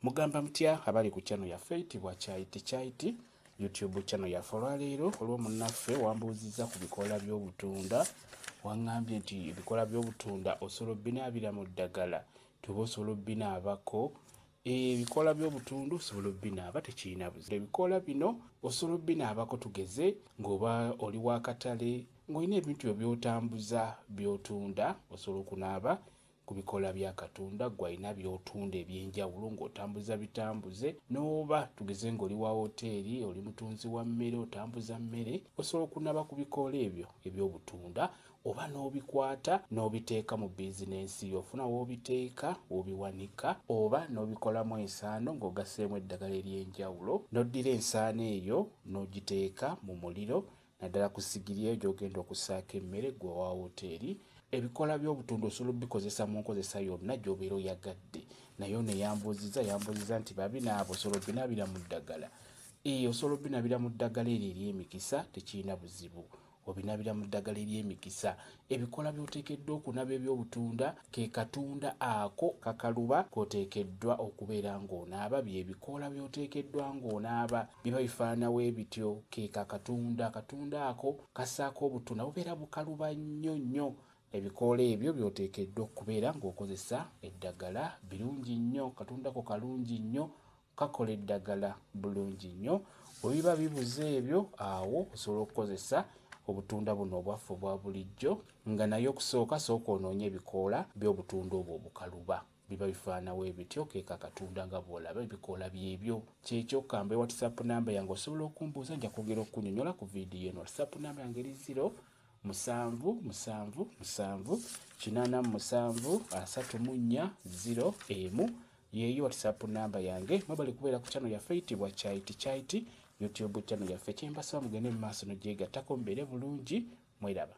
Mugamba mutya abali ku channel yaffe eyitibwa Kyaiti YouTube channel yaffe olwaleero olwo munnaffe wambuuzizza ku bikoola by'obutunda wangambye nti ebikoola by'obutunda osobola obbinaabira mu ddagala tuba osobola obbinaabako ebikoola by'obutunda osobola obbinaaba tekirina buzibu ebikoola bino osobola obbinaabako tugeze ng'oba oli w'akatale ng'olina ebintu by'otambuza by'otunda osobola okunaaba ku bikoola bya katunda gwalina by'otunda eby'enjawulo ng'otambuza bitambuze n'oba tugeze ng'oli wa hoteeri oli mutunzi wa mmere otambuza mmere osobola okunaaba ku bikoola ebyo eby'obutunda oba n'obikwata n'obiteeka mu bizinensi ofuna w'obiteeka w'obiwanika oba n'obikolamu ensaano ng'ogasseemu eddagala ery'enjawulo n'oddira ensaano eyo n'ogiteeka mu muliro naddala ku sigiri eyo gy'ogenda okussaako emmere gwe wa hoteeri ebikoola by'obutunda osobola obikozesa mu nkozesa yonna gy'obeera oyagadde naye ono yambuuzizza nti babinaaba osobola obbinaabira mu ddagala osobola obbinaabira mu ddagala eryo ery'emikisa tekirina buzibu obinaabira mu ddagala ery'emikisa ebikoola by'oteekeddwa okunaaba eby'obutunda ke katunda ako kakaluba k'oteekeddwa okubeera ng'onaaba by'ebikoola by'oteekeddwa ng'onaaba biba bifaananawo ebityo ke kakatunda ako kassaako obutunda bubeera bukaluba nnyo ebikoola ebyo by'oteekeddwa okubeera ng'okozesa eddagala birungi nnyo katundako kalungi nnyo kakola eddagala bulungi nnyo bwe biba bibuze ebyo awo osobola okukozesa obutunda buno obwaffe obwa bulijjo nga naye okusooka sooka onoonye ebikoola by'obutunda obwo obukaluba biba bifaanawo ebityo ke kakatunda nga bw'olaba ebikoola byebyo kyekyo kamba WhatsApp namba yange osobola okumbuuza nja kwogera okunyonyola ku viidiyo eno WhatsApp namba yange eri 0777373401 yeeyo WhatsApp namba yange mwebali kubeera ku channel yaffe eyitibwa Kyaiti YouTube channel yaffe kyembasaba mugende mu maaso n'ogyegattako mubeere bulungi mweraba